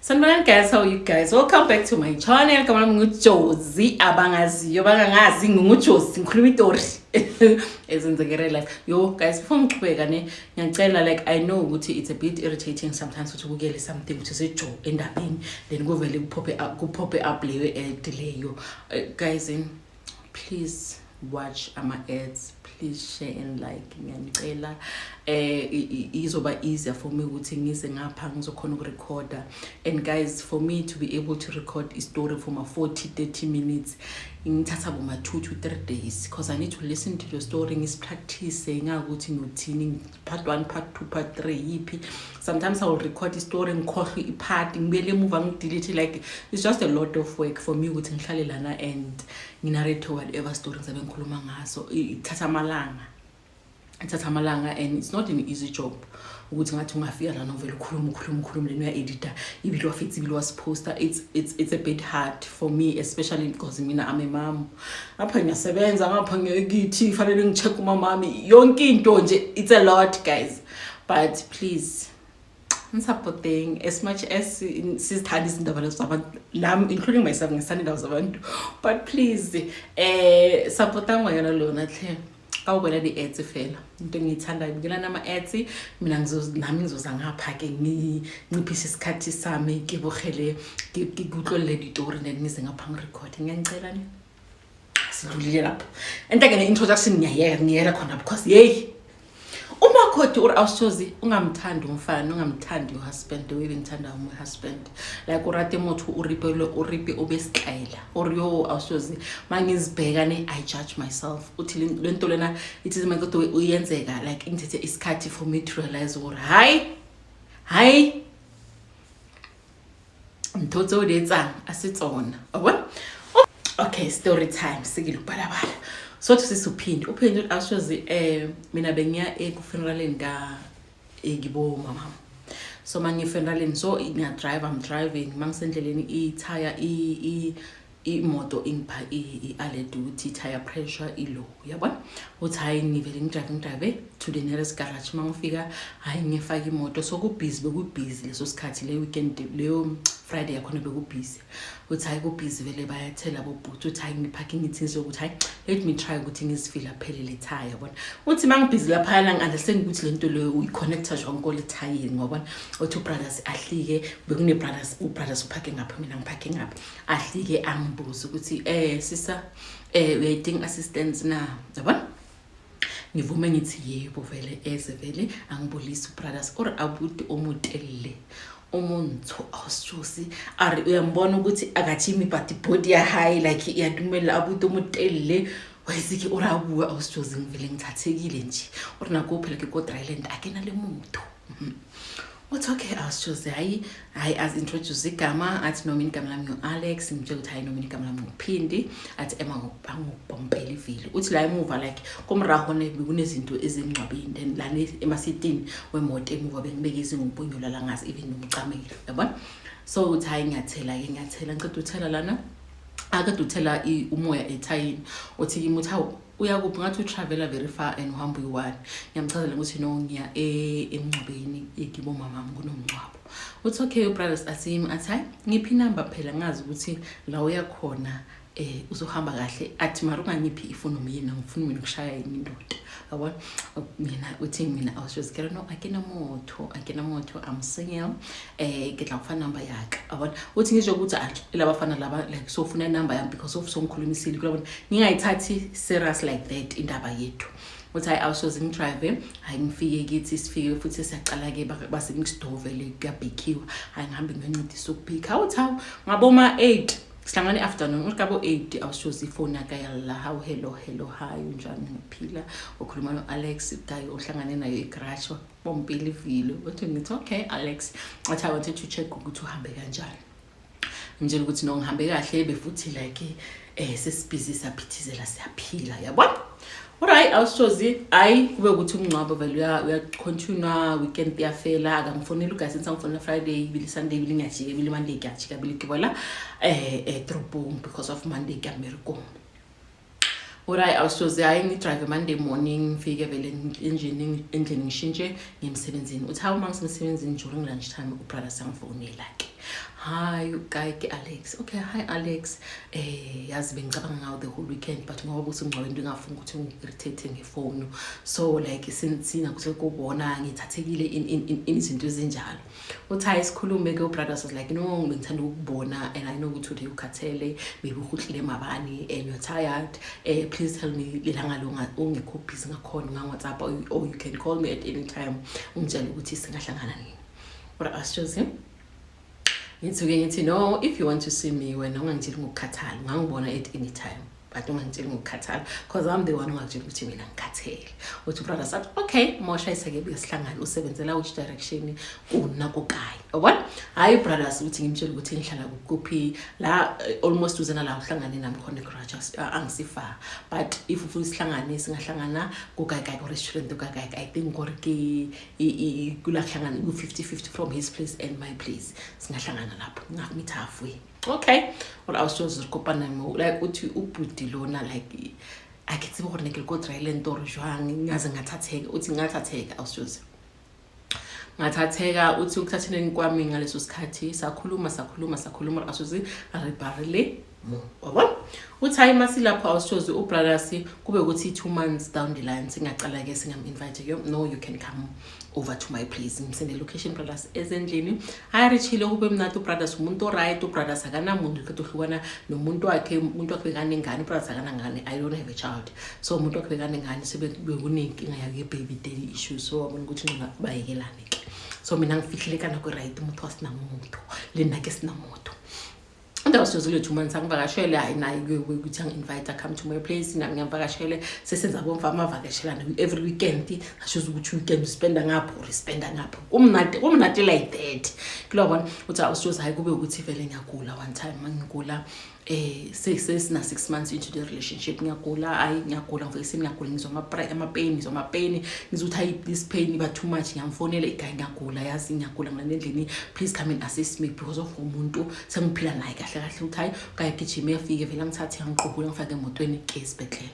Sanibonani guys, how are you guys? Welcome back to my channel. Kama nginguJozi abangaziyo bangangazi nginguJozi ngikhuluma istory ezenzekere life. Yo guys, before ngiqhubeka ngiyacela like I know ukuthi it's a bit irritating sometimes ukuthi ubukele something which is a joke endabeni then kuvele kuphope up leyo delay yo. Guys, please watch ama ads, please share and like. Ngiyacela izoba easier for me ukuthi ngize ngapha ngizokhona ukurecorda. And guys, for me to be able to record a story for my 40-30 minutes ngithatha boma 2 to 3 days because I need to listen to your story, ngispractice ngakuthi ngikuthini, part 1, part 2, part 3 yipi. Sometimes I will record a story ngikhohle ipart ngibele move ngidelete, like it's just a lot of work for me ukuthi ngihlale lana and nginarrate whatever story ngizabe ngikhuluma ngaso. Ithatha amalanga and it's not an easy job ukuthi ngathi ungafika la novel ukhuluma then uya-edita ibili wafitha ibili wasiposta. It's a bit hard for me, especially because mina I'm a mom. Ngapha ngiyasebenza, ngapha ngiyithi fanele ngicheck umamami yonke into nje. It's a lot guys, but please supporting as much as sizithanda izindaba zabantu nami including myself ngisithanda indaba zabantu, but please supporta ngayona lona hle awubona di-ads fela into engiyithanda ngibukela nama-ads mina nami ngizoza ngapha ke nginciphise isikhathi sami kibohele kutlolele ditori then ngize ngapha ngirecord. Ngiyangicela ni sidlulile lapho entake ne-introduction ngiyayela khona because yey uma khodi awusozi ungamthandi umfana, ungamthandi uhusband the way ngithanda my husband, like urate motho uripe obesixayela or yo awusozi mangizibheka I judge myself uthi lento lena it is makoto uyenzeka, like ngithethe isikhathi for me to realize or hi mthotho letsa asitsona yabona. Okay, story time sikile ukubalabala. So to sisuphinde uphinde awushozi mina bengiya ku-funeralini ka gibo mama. So manje funeralini so I'm driving mangisendleleni itire imoto ingipha i-alert ukuthi tire pressure low yabona. Uthi hayi ngivele ngidrive to the nearest garage. Mangifika hayi ngifaka imoto so bekubusy leso sikhathi le weekend leyo Friday yakhona bekubusy. Uthi hayi kubusy vele bayathela bobhuti uthi hayi ngiparking ithinzo ukuthi hayi let me try ukuthi ngizifila phelele tire yabona. Uthi mangibusy lapha la ngi-understand ukuthi lento leyo uyiconnecta jonke le tire ngobona. Uthi brothers ahlike bekune brothers uparking ngapha mina ngiparking ngapha ahlike angibuza ukuthi sister uyayidinga assistance na yabona. Ngivume ngithi yebo vele vele angibulisi brothers or abuti omutelle umuntu awususi ari uyambona ukuthi akathimi but body ya high like iyadumela abuti omutelle wayiziki orabuwa awususi ngivele ngithathekile nje or nakuphela ke kodwa island akena le muntu. What's okay awususi hayi as introduce igama athi nomini igama lami Alex ngitshela ukuthi hayi nomini igama lami uPhindi athi Bompeli vile uthi la emuva like komrahone bekunezinto ezimncwabini then la emasitini wemoto emuva bengibeka izingupunyula la ngazi even nomcameli yabona. So uthi hayi ngiyathela ngicela uthela lana akade uthela umoya ethayini uthi imuthawu uyakuphi ngathi utraveler very far and uhamba uyi-1. Ngiyamchazela ukuthi no ngiya emncwabeni egibo mama kunomncwabo. Uthi okay brothers asimi athi hayi ngiphi number phela ngazi ukuthi la uyakhona uzohamba kahle athi mara ungangiphi ifoni mina ngifuna mina ukushaya indoda yabona. Mina uthi mina awushozikela no akena moto I'm single ke tla ufana number yakhe yabona. Uthi ngisho ukuthi labafana laba like so ufuna number yami because of songikhulumisile yabona ngingayithathi serious like that indaba yethu. Uthi hayi awushozi ngidrive hayi ngifike kithi sifike futhi siyaqala ke basemixdovele kuyabhekiwa hayi ngihambe ngiyoncedisa ukuphika. Uthi hawu ngaboma 8 sihlangane afternoon ukabo 8 awushozi ifoni yakayala how hello hi unjani ngiphila ukhuluma no Alex guy ohlangane nayo egarage Bompeli vile. Uthi ngithi okay Alex I wanted to check ukuthi uhambe kanjani njalo ukuthi no ngihambe kahle befuthi like sesibhizi saphithizela siyaphila yabona. Alright awushozi hayi kube ukuthi umncwabo vele uyacontinue weekend yafela akangifonela uguys ngifona Friday ibili Sunday ibili ngiyajika ibili Monday ngiyajika ibili kibola Trubung because of Monday ngiyameriko. Alright awushozi hayi ngidrive Monday morning ngifike vele endlini ngishintshe ngimsebenzini. Uthi hawu mangisemsebenzini during lunch time ubrothers angifonela ke hi guy ke Alex. Okay, hi Alex. Yazi bengicabanga ngawo the whole weekend but ngoba usingcwabeni ngingafuna ukuthi ngirithate ngefone. So like sina kusekubona ngithathekile in izinto ezinjalo. Uthi hayi sikhulume ke brothers was like no ngithanda ukubona and I know ukuthi uthi ukhathele maybe uhuhlile mabani and you're tired. Please tell me ilanga longa ungekho busy ngakhona nga WhatsApp or you can call me at any time. Ungitshela ukuthi singahlangana nini. What I asked him. Ngithi no, if you want to see me wena ungangitshela ngokukhathala ngangibona at any time but ungangitshela ngokukhathala because I'm the one ongakutshela ukuthi mina ngikhathele. Uthi brother sathi okay mosha isake besihlangana usebenzela which direction una kukai yabona hayi brothers uthi ngimtshela ukuthi ngihlala kuphi la almost uzena la uhlangane nami khona eGrajas angisifa but if ufuna isihlangane singahlangana kukai restaurant kukai I think gore ke kulahlangana u50-50 from his place and my place singahlangana lapho ngakumeet halfway. Okay, what I was just recopana like uthi ubudi lona like akitse gore ne ke go try le ntoro jwang ngaze ngathatheka uthi ngathatheka I was just ngathatheka uthi ukuthatheneni kwami ngaleso sikhathi sakhuluma asuzi aribarile wabona uthi hayi masilapho awushoze ubrothers kube ukuthi 2 months down the line singacala ke singam invite you no you can come over to my place ngimsende location brothers ezendlini ayirichile kube mnathi brothers umuntu right brothers akana muntu ketohlukana nomuntu wakhe umuntu wakubekane ngane brothers akana ngane I don't have a child so umuntu wakubekane ngane sebe kunenkinga yake baby daddy issues so wabona ukuthi ngabayekelane ke so mina ngifihlile kana ku right umuntu wasinamuntu lena ke sinamuntu. And I was just 2 months angivakashele hayi nayi ukuthi angi-invite come to my place ngiyamvakashele sesenza bomva amavakashelana every weekend ashoza ukuthi weekend spenda ngapho kumnati like that kulobona uthi awushoza hayi kube ukuthi vele ngiyagula one time mangigula sesina 6 months into the relationship ngiyagula mfethu ngiyagula ngizoma pain ngizothi hayi this pain iba too much ngiyamfonela igaya ngiyagula yazi ngiyagula ngendlini please come and assist me because of umuntu sengiphila naye kahle uthi hayi kayagijima efike vele ngithathe ngiqhubule ngifake emotweni esibhedlela.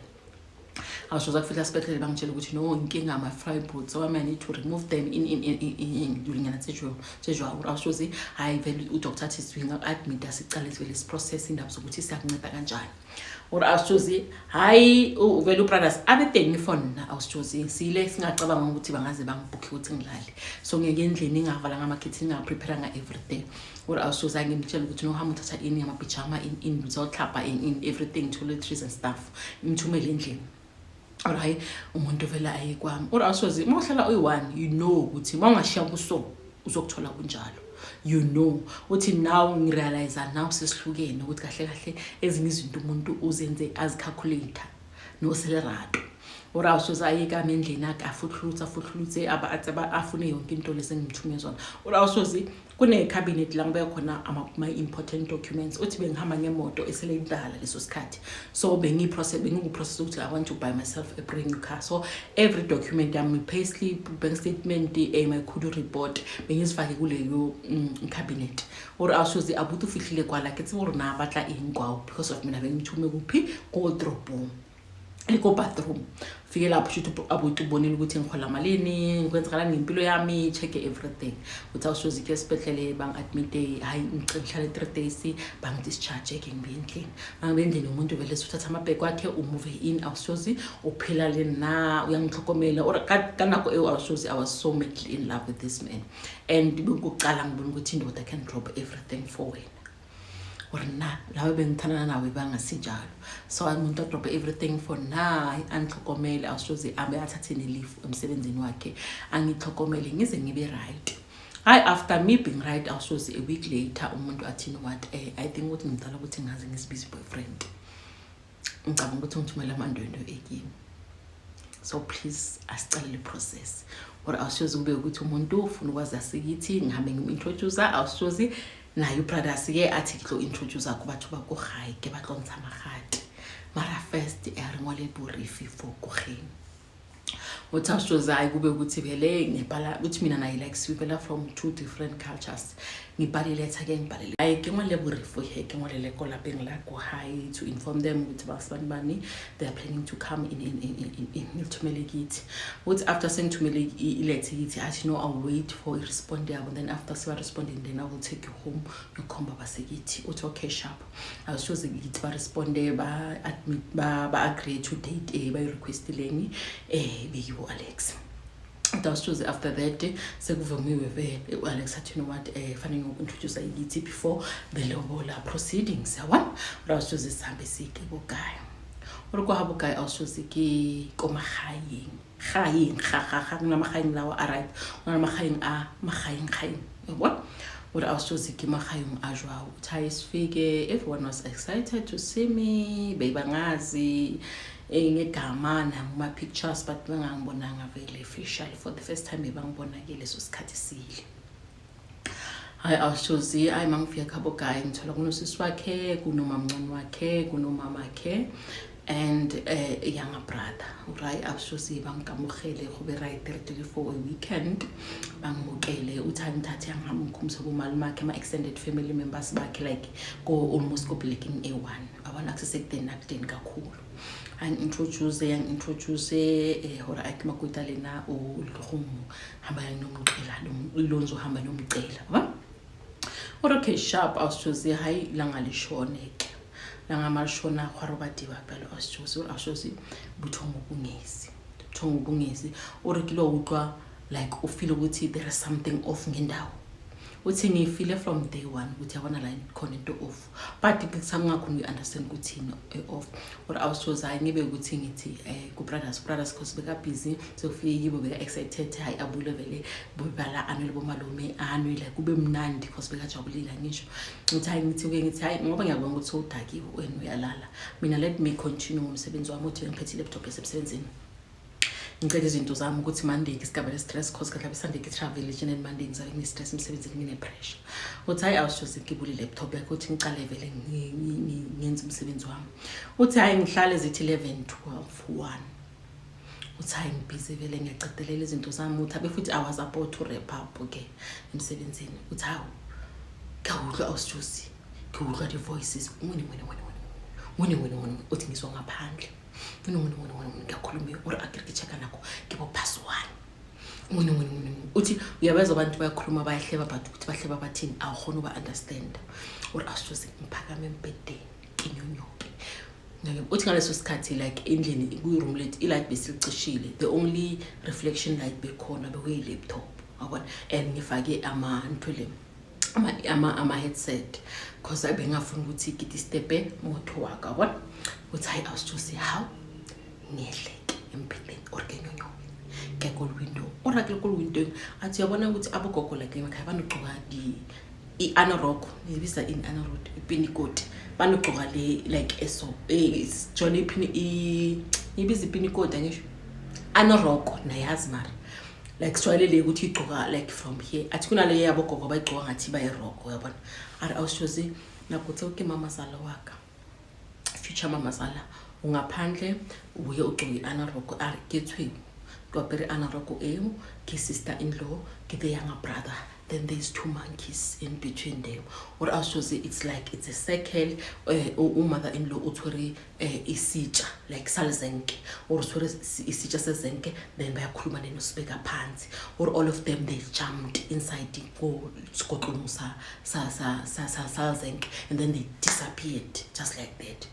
Awushoza kufika esibhedlela bangitshela ukuthi no inkinga ama fibroids so I need to remove them in during an sejwa awushozi hayi vele udoctor athi swinga admit asicale vele is process indaba sokuthi siyakunceda kanjani or awushozi hayi vele ubrothers abedeni phone awushozi sile singacabanga ukuthi bangaze bangibooke ukuthi ngilale so ngeke endlini ngavala ngamakhithi ngaprepare nga everything or awushoza ngimtshela ukuthi no hamba uthatha ini ama pajama in uzohlapa in everything toiletries and stuff ngimthumele endlini. Alright umuntu vela ayikwami or awushozi mawuhlala uyi1 you know ukuthi mawungashiya kuso uzokuthola kunjalo you know uthi now ngirealize now sesihlukene ukuthi kahle ezinye izinto umuntu uzenze azicalculator no accelerator or awushoza ayika endlini afuhlutse afune yonke into lesengimthume zona or awushozi kune cabinet la ngibe khona my important documents uthi bengihamba ngemoto eselendala leso sikhathi so bengiprocess ukuthi I want to buy myself a brand new car so every document yami payslip bank statement my kudu report bengizifake kuleyo cabinet or awushozi abuthi ufihlile kwala ke tsibona na batla ingwawo because of mina bengithume kuphi ko wardrobe liko bathroom fike lapho shothi abuthi ubonile ukuthi ngikhola malini ngikwenzakala ngempilo yami check everything uthi awushozi ke esibhedlela bang admit hayi ngihlala 3 days bang discharge ke ngibendlini angibendlini umuntu vele uthatha amabheki wakhe umove in awushozi uphila lena uyangihlokomela or kanako awushozi I was so madly in love with this man and bekuqala ngibona ukuthi indoda can drop everything for wena or na lawe bengithana nawe bangasinjalo so umuntu drop everything for na angihlokomele awushozi abe athathene leave emsebenzini wakhe angihlokomele ngize ngibe right. Hayi after me being right awushozi a week later umuntu athini what I think ukuthi ngidala ukuthi ngaze ngisibize boyfriend ngicabanga ukuthi ngithumela amandwendo ekini so please asicale le process or awushozi kube ukuthi umuntu ufuna ukwazi asikithi ngihambe ngimintroduce awushozi nayo brothers ke athi klo introduce kubathu bakuhayi ke batlontsha magati mara first eringwale burifi for kuheni uthashoza kube ukuthi vele ngibhala ukuthi mina nayi like sivela from 2 different cultures ngibhale letter ke ngibhalele hayi ke ngole borifo he ke ngole le ko lapeng la go high to inform them ukuthi basibani they are planning to come in Tumelekiti. What after sending Tumelekiti letter yithi athi no I'll wait for a response yabo, then after siba responding then I will take you home yokhomba basekithi uthi okay sharp. I was choose ukuthi ba responde ba admit ba agree to date ba requestileni beyibo Alex. That was choose after that sekuvumiwe vele Alex athi you know what fanele ngokuintroduce iyithi before the lobola proceedings yabona. That was choose isihambe sike bogaya uri go habo guy awusoze ke komagayeng gayeng ga namagayeng lawa arrive ona magayeng a magayeng yabona. What I was choosing kimahayung ajwa uthayis fike everyone was excited to see me bebangazi ngegama nama pictures but bengangibonanga vele official for the first time bebangibona ke leso sikhathi sile. I was choosing I mangifika khabo guy ngithola kunosisi wakhe kunomamncane wakhe kunomama wakhe and a younger brother right. I was choosing bangamogele go be right there for a weekend bangmokele uthanthathe ngamkhumsa bo malimakhe ma extended family members bakhe like go almost go breaking A1 abana access ekudeni kakhulu and introduce hora akimakwita lena uLuhumu hamba nomqela Lonzo hamba nomqela ba okay sharp. I was choosing hayi langa lishone langa malishona khwarobati ba phela I was choosing buthongo bungezi ore kilo utlwa like u feel ukuthi there is something off ngendawo uthi ngifile from day one ukuthi yabona la khona into off but ngikungakho ngiunderstand ukuthi off or I was choose hayi ngibe ukuthi ngithi ku brothers cause beka busy so kufike yibo beka excited hayi abule vele bobala anele bomalume anele kube mnandi cause beka jabulila ngisho ngithi hayi ngithi hayi ngoba ngiyabona ukuthi udakiwe wena uyalala mina let me continue umsebenzi wami uthi ngiphethe laptop esemsebenzini ngicela izinto zami ukuthi Monday isigaba stress cause kadla Sunday ke travel and Monday ngizabe ngine stress emsebenzini ngine pressure uthi hayi awushoze ngibule laptop yakho uthi ngiqale vele ngenza umsebenzi wami uthi hayi ngihlale zithi 11 12 1 uthi hayi ngibhizi vele ngiyaqedelela izinto zami uthi abe futhi I was about to wrap up okay emsebenzini uthi hawu kawudla awushoze kawudla the voices wena uthi ngiswa ngaphandle ngiyakhuluma uri agriculture nakho ngibo pass 1 uthi uyabaza abantu bayakhuluma bayahleba but ukuthi bahleba bathini awukhona uba understand uri asithi ngiphakame embedeni kinyonyoke uthi ngaleso sikhathi like endlini ku room late ilight besilcishile the only reflection light bekhona bewe laptop yabona and ngifake ama headset cause abengafuna ukuthi ngithi stepe moto waka yabona uthi hayi awusithi how ngehleke empilweni orgenyonyo ke kol window orakle kol window athi yabona ukuthi abogogo like emakhaya banogcoka I anorak ibiza in anorak ipinikote banogcoka le like eso jolly ibiza ipinikote ngisho anorak nayazi mara like swalele ukuthi igcoka like from here athi kunale yabogogo bayigcoka ngathi bayiroko yabona ari awushozi nakuthe uke mama sala waka future mama sala ungaphandle uye ugcoki anaroko ari kethwe kwapere anaroko emu ki sister in law ki the younger brother then there's two monkeys in between them or also it's like it's a circle mother in law uthori isitsha like salzenke or uthori isitsha sezenke then bayakhuluma nenosibeka phansi or all of them they jumped inside go skotlumusa salzenke and then they disappeared just like that.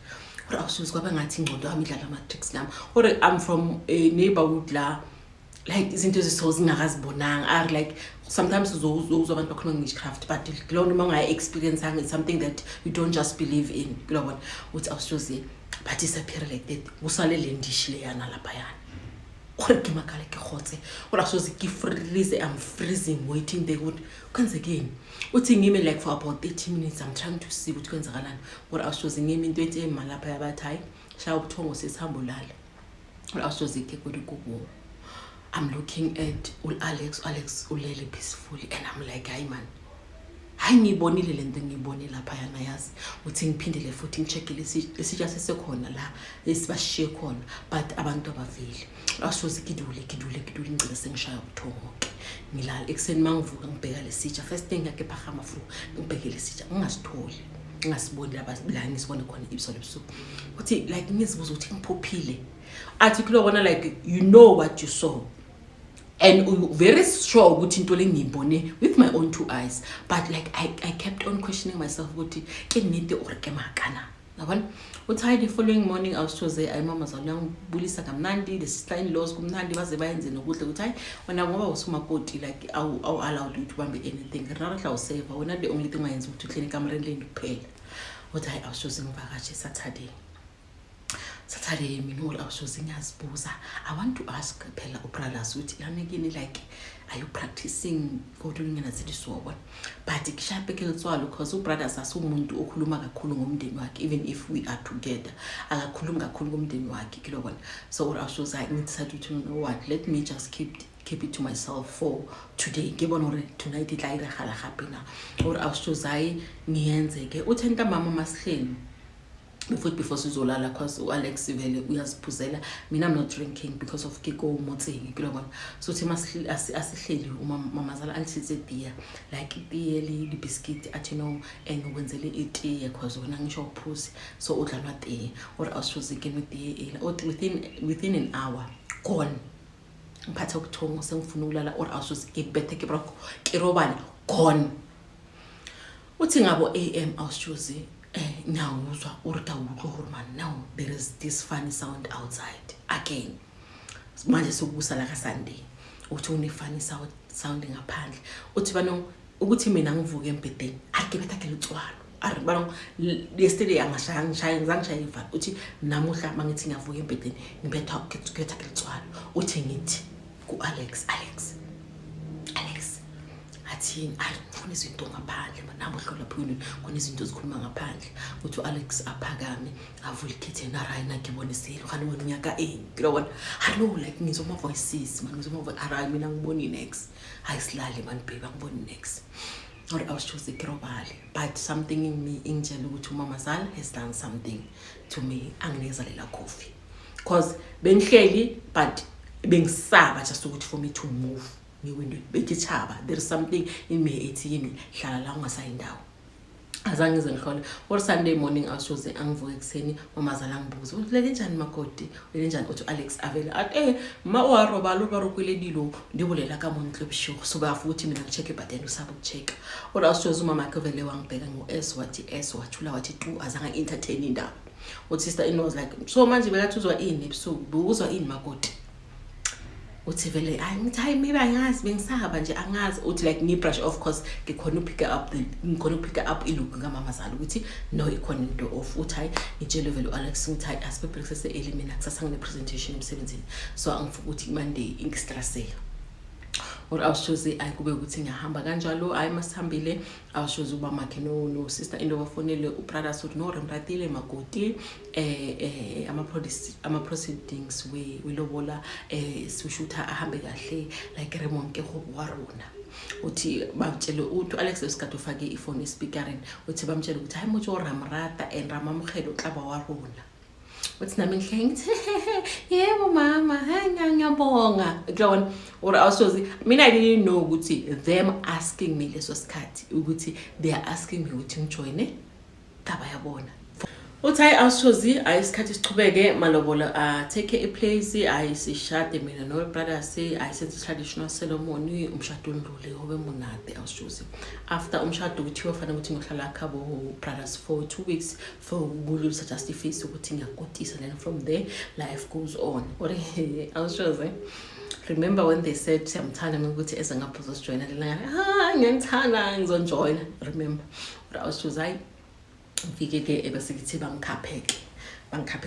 Or also kwaba ngathi ingcondo yami idlala matrix nami or I'm from a neighborhood la like izinto zingakazibonanga are like sometimes uzozwa abantu bakhuluma ngeCraft but lona manga experience it's something that you don't just believe in kulobona uthi awusoze but disappear like that usalele ndishile yana lapha yana gore ke makala ke khotse or awusoze ke freeze I'm freezing waiting they would kwenzekeni uthi ngime like for about 30 minutes I'm trying to see ukuthi kwenzakalani or awusoze ngime into ethi emalapha yabathayi shaya ubuthongo sesihambo lala or awusoze ke kodikubo I'm looking at Alex ulele peacefully and I'm like hayi man hayi ngibonile lento ngibone lapha yana yazi uthi ngiphindele futhi ngicheckile isitsha sesekhona la esibashiye khona but abantu abaveli asoze kidule ngicela sengishaya ubuthongo ke ngilala ekuseni mangivuka ngibheka lesitsha first thing ngake phakama fu ngibheke lesitsha ngingasitholi ngasiboni la ngisibone khona ibisolo ebusuku uthi like ngizibuza ukuthi ngiphophile athi kulobona like you know what you saw and very sure ukuthi into lengiyibone with my own two eyes but like I kept on questioning myself ukuthi ke ninte or ke makana yabona uthi the following morning I was told ay mama zalangibulisa kamnandi the sister-in-laws kumnandi baze bayenze nokuhle ukuthi hayi wena ngoba usumakoti like awu allowed you to bambe anything rather usave wena the only thing wayenza ukuthi uhlele ekamereni leni kuphela uthi I was choosing ngivakashi Saturday mina I was choosing ngiyazibuza I want to ask phela ubrothers ukuthi lanekini like are you practicing kodwa ngina zidiswa but kishape kelitswalo because ubrothers asumuntu okhuluma kakhulu ngomndeni wakhe even if we are together akakhuluma kakhulu ngomndeni wakhe kilobona so I was like decided to know what let me just keep it to myself for today ngibona hore tonight itla ira khala gape na or I was just ngiyenze ke uthenta mama masihleni before sizolala because uAlex vele uyaziphuzela mina I'm not drinking because of kiko motseng kilobona so thi asihleli mama zala alithitse tea like tea li biscuit athi no engikwenzele tea because wena ngisho uphuzi so udlalwa tea or I was just again tea within an hour gone ngiphatha ukuthongo sengifuna ukulala or I was just gebethe kebroko kerobani gone uthi ngabo AM I was choosing now now there is this funny sound outside again manje sokubusa la ka Sunday uthi une funny sound ngaphandle uthi bano ukuthi mina ngivuke empedeni akebetha ke lutswalo ari bano yesterday ngishaya ivala uthi namuhla mangithi ngiyavuka empedeni ngibetha ke lutswalo uthi ngithi ku Alex athi ayifuna izinto ngaphandle manabo hlola phuni kunezinto ezikhuluma ngaphandle uthi Alex aphakame avula ikitchen arayina ngibonisile khani wena unyaka kilobona hello like ngizoma voices man ngizoma arayi mina ngiboni next ayisilale man baby ngiboni next or I was choose ikirobali but something in me ingitshela ukuthi umama Zala has done something to me anginizalela coffee because bengihleli but bengisaba just ukuthi for me to move ngiwindow bekichaba there is something in me ethi yimi hlala la ungasayindawo azange ngizenhlole or Sunday morning I was choose angivuka ekseni mama Zala ngibuza ulele njani makoti ulele njani uthi Alex avela at ma waroba lo barokweledilo ndibulela ka montle ebushuku so bafu ukuthi mina ngicheck ibutton usaba ukucheck or I was choose umama akhe vele wangibheka ngo S wathula wathi tu azange entertain indaba uthi sister-in-law was like so manje bekathi uzwa ini ebusuku buzwa ini makoti uthi vele ngithi hayi maybe angazi bengisaba nje angazi uthi like brush off course ngikhona pick up ilook ngamama Zala ukuthi no ikhona into off uthi hayi ngitshele vele Alex ngithi hayi asibe breakfast elimina kusasa ngine presentation emsebenzini so angifuka ukuthi Monday ngistresse or I was choosing ayikube ukuthi ngihamba kanjalo ayi masihambile I was choosing uba makhe no sister into bafonele ubrothers uthi no remratile makoti ama proceedings we lobola sishutha ahambe kahle like remonke go warona uthi bamtshele uthi Alex esikade ufake iphone speakereni uthi bamtshele ukuthi hayi mutsho ramrata and ramamkhelo xaba warona uthi nami ngihle yebo mama ngiyabonga ngiyabona or also mina I didn't know ukuthi them asking me leso sikhathi ukuthi they are asking me ukuthi ngijoine taba yabona uthi awushozi ayisikhathi sichubeke malobola take a place ayisishade mina no brothers ayisenze traditional ceremony umshado ondlule obe munade awushozi after umshado kuthiwa fanele ukuthi ngihlala khabo brothers for 2 weeks for ukulusa just face ukuthi ngiyakotisa then from there life goes on or awushozi remember when they said samthana ukuthi ezangaphuza sijoina lelanga ngiyangithanda ngizonjoina remember awushozi ngifike ke ebesikithi bangikhaphe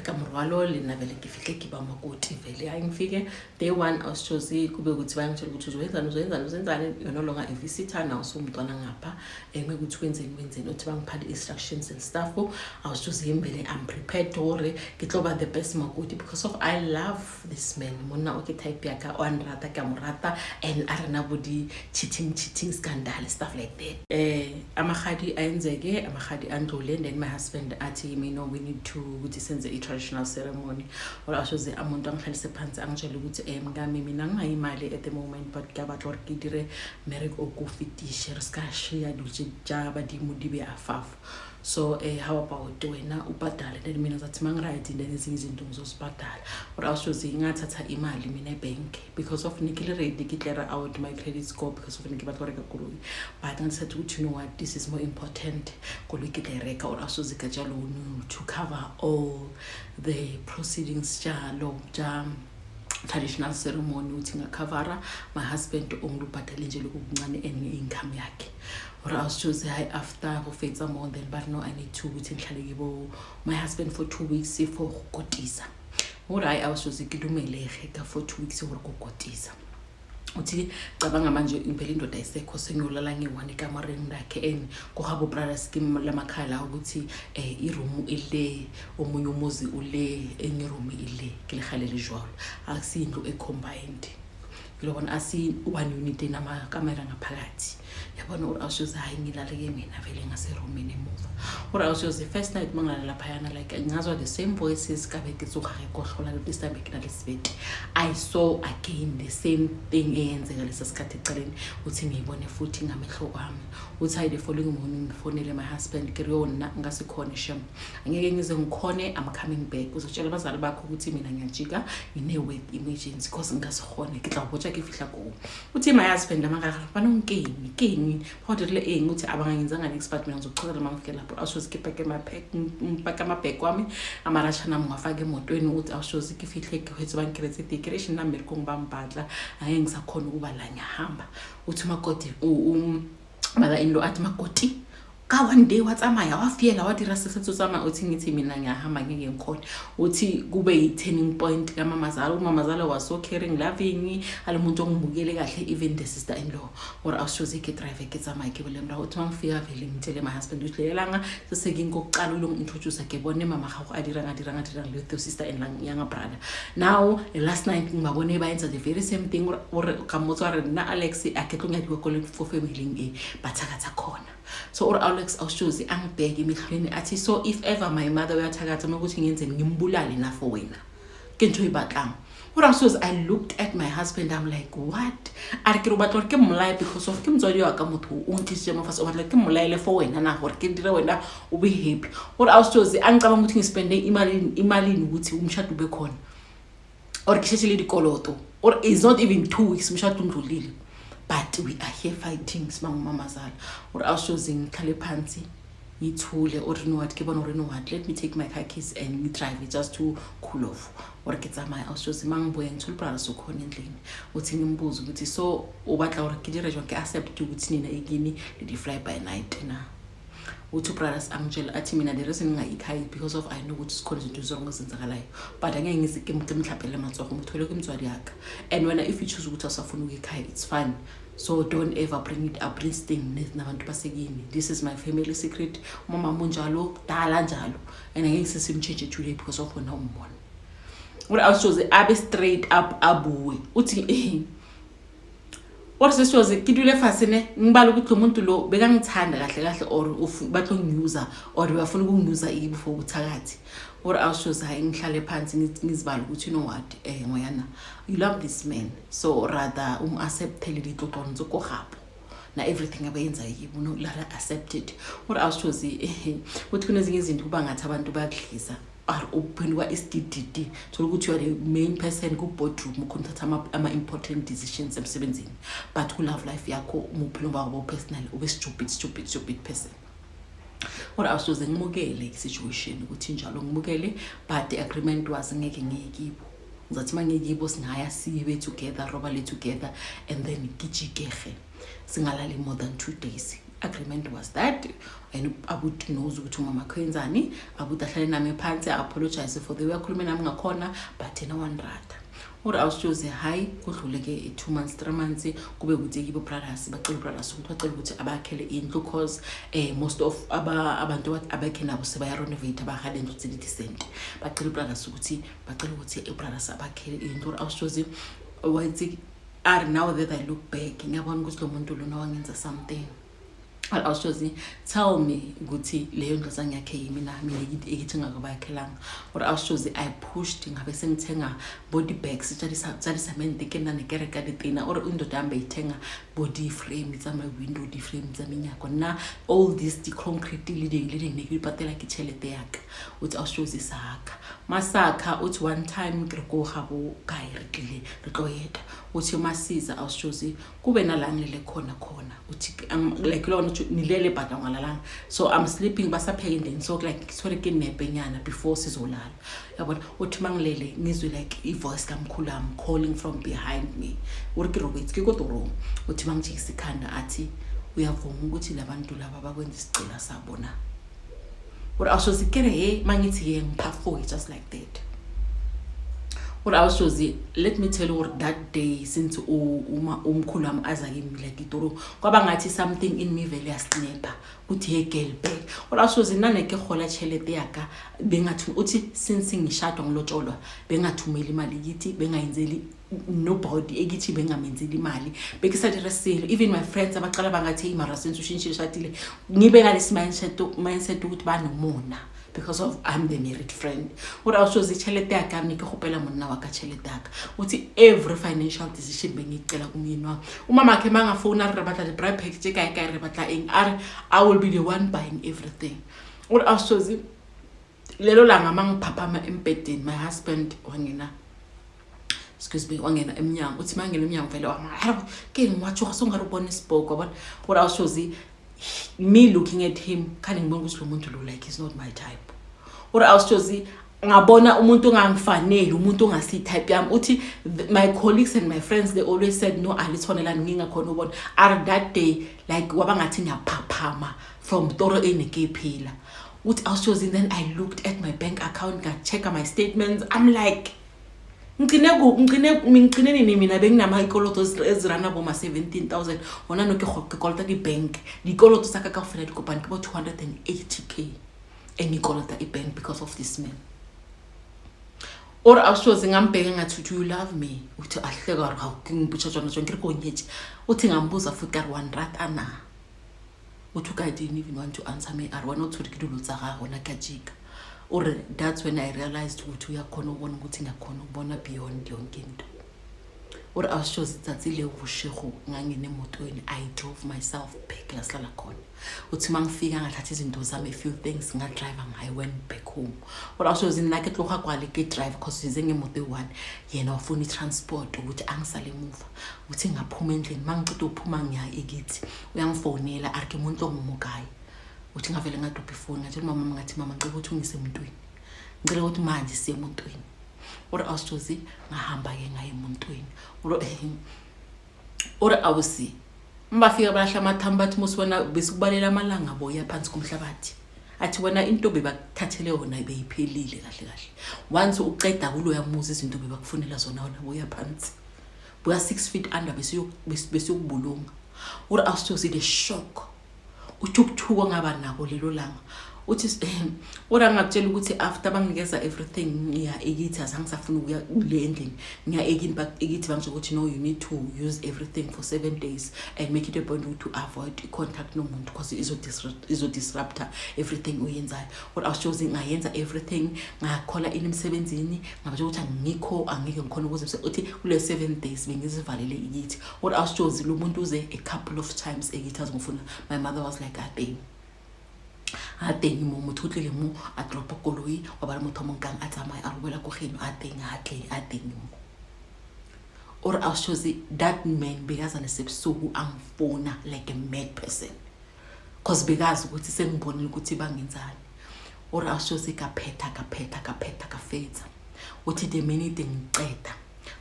kamrwalo lena vele ngifike kiba makoti vele ayi ngifike day 1 I was choose kube ukuthi bayangitshela ukuthi uzenzani you're no longer a visitor now so umntwana ngapha ukuthi wenzeni uthi bangiphale instructions and stuff I was choose vele I'm prepared to ngitloba the best makoti because of I love this man mona okay type yaka onrata kamrata and arena body cheating scandal stuff like that amahadi ayenzeke amahadi andule and then my husband athi we need to decide senze i-traditional ceremony or awushoze umuntu angihlalise phansi angitshela ukuthi mngami mina ngingayi imali at the moment but ke batla gore ke dire merek o go fitishe re ska share dutse ja badimo di be afafa. So how about wena ubhadale then mina zathi mangiright then ezinye izinto ngizosibhadala or awushoze ngathatha imali mina ebank because of nikile ready declare out my credit score because of nikibatla gore kakhulu but ngisathi ukuthi you know what this is more important kolukile or awushoze gaja loan to cover all the proceedings jalo jam traditional ceremony uthi ngakhavara my husband ongilubhadala nje lokuncane income yakhe or I was choose after for faith more than but no I need to ukuthi ngihlale kibo my husband for 2 weeks for ukotisa or I was choose kidumelege ka for 2 weeks for ukotisa uthi cabanga manje impela indoda isekho senyolala nge1 ekamareni lakhe en kohabo brother scheme lamakhala ukuthi iroom ile omunye umuzi ule enye room ile kilekhalele jwalo akusindlu ecombined ngilobona asi one unit enama kamera ngaphakathi yabona urawushoze hayi ngilaleke mina vele ngase roomini emuva urawushoze first night mangala lapha yana like ngazwa the same voices kabe kitsuka ekohlola this time ekinalesibeti I saw again the same thing eyenzeka lesasikhathi eceleni uthi ngiyibone futhi ngamehlo kwami uthi the following morning ngifonele my husband kiriyona ngasikhona shem angeke ngize ngikhone I'm coming back uzotshela abazali bakho ukuthi mina ngiyajika ine work emergency because ngasikhona kitla botsha ke fihla ko uthi my husband lamaka banonkingi phawudele ukuthi abangangenzanga next part mina ngizochazela mangifike lapho awushoze kipake mpaka mabhek wami amarashana ngwafaka emotweni uthi awushoze kifihle kwethu bankiretse decoration number kongibambadla angeke ngisakhona ukuba la ngihamba uthi makoti mother-in-law athi makoti ka one day watsamaya wafiyela wadira sesethu sama uthi ngithi mina ngiyahamba ngeke ngikhona uthi kube yi-turning point kamamazala umamazala was so caring loving alimuntu ongibukele kahle even the sister-in-law or awushoze ke drive ke tsamaya ke bolemra uthi mangifika vele ngitshele my husband ukuthi lelanga sesekingokuqala ulongintroduce ke bone mama gago adira le sister-in-law yanga brother now last night ngibabone bayenza the very same thing or kamotso re na Alex aketlonyadiwe kole for family bathakatha khona so or Alex awushoze angibheke emihlweni athi so if ever my mother uyathakatha ukuthi ngenze ngimbulale na for wena ke ntho ibatlang or awushoze I looked at my husband I'm like what arikiro batlo ke mmolai because of ke mtswadi wa ka motho o ntise mo fase o batla ke mmolaile for wena na gore ke dire wena o be happy or awushoze angicabanga ukuthi ngispende imali ukuthi umshado ube khona or kisheshile dikoloto or is not even 2 weeks umshado undlulile but we are here fighting simamamazala or awushoze ngikhale phansi ngithule or you know what ke bona or you know what let me take my car keys and we drive it just to cool off or ke tsamaya awushoze mangibuye ngithula brother sokhona endlini uthi ngimbuza ukuthi so ubatla or ke dire jwa ke accept ukuthi nina ekini le fly by night na uthi brothers angitshela athi mina the reason ngayikhayi because of I know ukuthi sikhona izinto zonke ezenzakalayo but angeke ngizike mhlaphele matsogo ngithole kumtswadi yakhe and when if you choose ukuthi asafuna ukuyikhaya it's fine so don't ever bring it up this thing nabantu basekini this is my family secret mama munjalo dala njalo and angeke sisimchange today because of wena umbona uri awushoze abe straight up abuwe uthi or seshoze kidule fasene ngibala ukuthi umuntu lo bekangithanda kahle or batlo ngiuser or bafuna ukungiuser before uthakathi or awushoze hayi ngihlale phansi ngizibala ukuthi you know what ngoyana you love this man so rather acceptele litotonzo ko gapo na everything abayenza yibo no la accepted or awushoze uthi kunezinye izinto kuba ngathi abantu bayadliza are open wa SDDD so ukuthi you are the main person ku boardroom ukuthatha ama important decisions emsebenzini but ku love life yakho umuphilo wabo personal ube stupid person or awusoze ngimukele situation ukuthi njalo ngimukele but the agreement was ngeke ngiyikibo ngizathi mangiyikibo singaya sibe together robale together and then gijikehe singalali more than 2 days agreement was that and abuthi knows ukuthi mama kwenzani abuthi ahlale nami phansi apologize for the way akhulume nami ngakhona but ena one rata or awushoze hayi kudluleke 2 months 3 months kube ukuthi yibo brothers bacela brothers ukuthi bacela ukuthi abakhele indlu because most of abantu abakhe nabo sebaya renovate abahale indlu decent bacela brothers ukuthi bacela ukuthi brothers abakhele indlu awushoze wathi are now that I look back ngiyabona ukuthi lo muntu lo nawangenza something But also tell me ukuthi leyo ndlazana yakhe yimina ekithi ngakubakhelanga. Or also I pushed ngabe sengithenga body bags tsalisa mendike na nekereka ditina or indoda yami bayithenga body frame tsama window di frame tsaminyako na all this the concrete leading nekipatela ke tšhelete yaka uthi also saka masaka uthi one time ke go gabo kae re tlile re tlo yeta uthi masiza also kube nalanglele khona uthi like lo nilele bada ngalalanga so I'm sleeping basaphekendeni so like sore ke nepenyana before sizolala yabona uthi mangilele ngizwe like ivoice kamkhulu am calling from behind me uri ke Robert ke kodoro uthi mangijikisa ikhanda athi uyavuma ukuthi labantu laba bakwenza isicela sabona uri also sikere mangithi ye ngipha just like that. What I was choosing, let me tell you what that day since umkhulu wami aza kimi like itoro kwaba ngathi something in me vele yasnapper uthi hey girl back. What I was choosing nane ke khola chelete yaka bengathi uthi since ngishadwa ngilotsholwa bengathumeli imali yithi bengayenzeli nobody ekithi bengamenzeli imali bekisathi resale even my friends abaqala bangathi imara since ushintshile shadile ngibe ngalesi mindset ukuthi banomona because of I'm the married friend. What I was choosing chelete yaka nike khopela monna wa ka chelete yaka uthi every financial decision bengicela kumyeni wami umama akhe mangafona re batla the bribe package kae re batla eng I will be the one buying everything. What I was choosing lelo langa mangiphaphama empedeni my husband wangena excuse me wangena emnyango uthi mangena emnyango vele wama ke ngwatsho songarubona isibhoko but what I was choosing me looking at him kani ngibona ukuthi lo muntu lo like he's not my type. Or I was choosing ngabona umuntu ongangifanele umuntu ongasi type yami uthi my colleagues and my friends they always said no alithonelani ngingakhona ubona are that day like wabangathi ngiyaphaphama from toro eneke phela uthi I was choosing then I looked at my bank account ga check my statements I'm like ngicine nini mina benginama ikoloto ezirana boma 17,000 ona no ke kolota di bank di koloto saka ka fela di kopani ke bo 280k engikolota ibank because of this man. Or I was choosing ngambheka ngathi do you love me uthi ahleka ra ngibutha jona jonke ko nyethi uthi ngambuza futhi ka 1 rat ana uthi ka didn't even want to answer me are one uthi ke dilo tsa gago na ka jika. Or that's when I realized ukuthi uyakhona ubona ukuthi ngakhona ubona beyond yonke into. Or I was choosing tsatsile ubushego ngangene emotweni I drove myself back la sala khona uthi mangifika ngathatha izinto zami a few things nga driver I went back home. Or I was choosing like tloga kwale ke drive because ize ngemoto one yena wafuna transport ukuthi angisale emuva uthi ngaphuma endlini mangicida uphuma ngiya ekithi uyangifonela arike umuntu ongumokayi uthi ngavele ngadopha ifoni ngathi mama ngathi mama ngicela ukuthi ungise emuntwini ngicela ukuthi manje siye emuntwini. Or I was choosing ngahamba ke ngaye emuntwini or awusi mbafika balahla amathamba athi musibona besikubalela amalanga boya phansi komhlabathi athi wena into bebakuthathele yona beyiphelile kahle once uqeda kulo yamuza izinto bebakufunela zona wona boya phansi buya 6 feet under besiyokubulunga. Or I was choosing the shock uthukuthuko ngaba nako lelo langa uthi ora ngakutshela ukuthi after banginikeza everything ngiya ekithi azangisafuna ukuya kule endlini ngiya ekini but ekithi bangisho ukuthi no you need to use everything for 7 days and make it a point to avoid contact nomuntu because izo disrupt everything uyenzayo. What I was choosing ngayenza everything ngakhola emsebenzini ngabatsho ukuthi ngikho angeke ngikhona ukuze uthi kule 7 days bengizivalele ekithi. What I was choosing lo muntu uze a couple of times ekithi azongifuna my mother was like ateng mo mothutlele mo a dropa koloi wa ba motho monkang a tsamaya a robela go geno ateng mo. Or I was choosing that man because an esebusuku angifona like a mad person because because ukuthi sengibonile ukuthi bangenzani. Or I was choosing kaphetha kafetsa uthi the minute ngiceda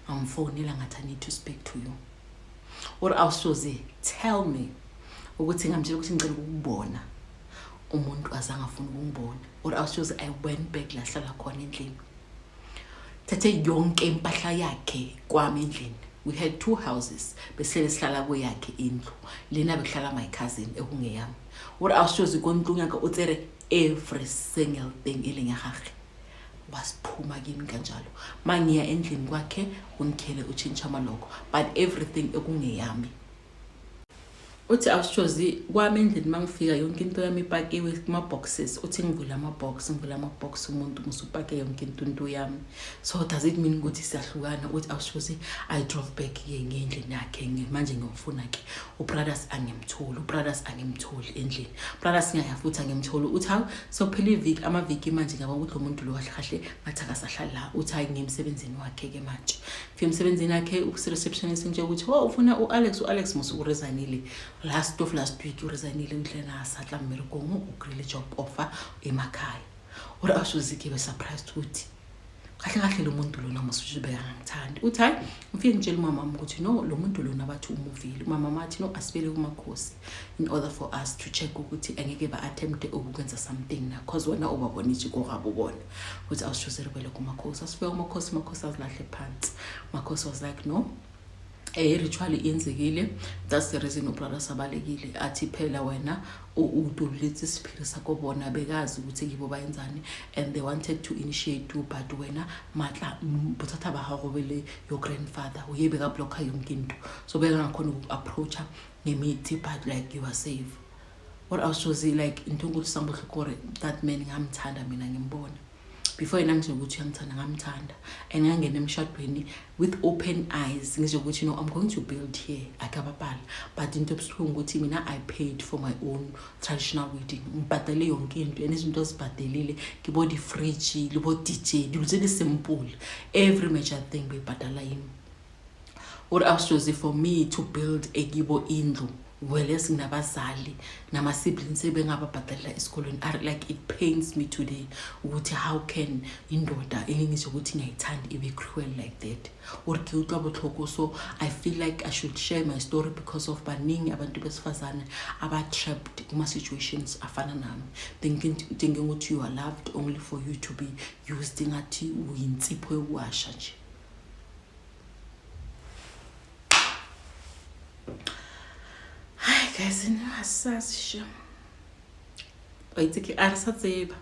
ngamfonela ngathi I need to speak to you. Or I was choosing tell me ukuthi ngamtshela ukuthi ngicela ukubona umuntu azangafuna ukungibona. Or I was choosing I went back la hlala khona endlini thathe yonke impahla yakhe kwami endlini. We had 2 houses bese sihlala kweyakhe indlu lena behlala my cousin ekungeyami. What I was choosing konke yakhe utsere every single thing elenya gagwe wasiphuma kimi kanjalo mangiya endlini kwakhe ungikhele uchincha amaloko but everything ekungeyami uthi awushozi kwami endlini mangifika yonke into yami ipakiwe kuma boxes uthi ngivula ama box umuntu musupake yonke into yami. So does it mean ukuthi siyahlukana? Uthi awushozi I drove back ngendlini yakhe manje ngiyofuna ke ubrothers angimtholi endlini. Brothers ngiyafutha ngimtholi uthi hawu so phela iviki amaviki manje ngaba ukuthi lo muntu lo kahle ngathi akasahlala la. Uthi hayi ngimsebenzini wakhe ke manje. Fika emsebenzini wakhe receptionist nje ukuthi wo ufuna uAlex musu uresignile last week uresignile ndlena asatla mmerikong ugrele job offer emakhaya. Ora awusuzike be surprised ukuthi kahle lo muntu lo namusujibeka ngithandi. Uthi hayi mfike ngitshela umama wami ukuthi no lo muntu lo nabathi umuvile. Umama mathi no asibele kumakhosi in order for us to check ukuthi angeke ba attempt ukwenza something na cause wena ubabona ithi korabo bona ukuthi awushuzele kwele kumakhosi. Asifika kumakhosi azilahle phansi. Makhosi was like no ritual yenzekile, that's the reason ubrother sabalekile athi phela wena udulitse isiphilo sakho bona bekazi ukuthi yibo bayenzani and they wanted to initiate you but wena matla bothatha ba hago bele your grandfather uyebe ka blocker yonke into so beka ngakhona ukuapproacha ngemithi but like you are safe. What else was it like into ukuthi sambuhle kore that man ngamthanda mina ngimbona before yena nje ukuthi uyangithanda ngamthanda and ngangena emshadweni with open eyes ngisho ukuthi no I'm going to build here akababhala but into ebuhlungu ukuthi mina I paid for my own traditional wedding ngibhadale yonke into and izinto zibhadelile ngibodi fridge libo DJ libuze simple every major thing bebhadala yimi. What else was it for me to build a gibo indlu well esinabazali nama siblings ebengababhadalela esikolweni like it pains me today ukuthi how can indoda engisho ukuthi ngiyayithanda ibe cruel like that or guilt abuthoko. So I feel like I should share my story because of baningi abantu besifazana aba trapped kuma situations afana nami thinking ukuthi you are loved only for you to be used ngathi uyinsipho yokuwasha nje. Hi guys, asazi sho. Wait, I said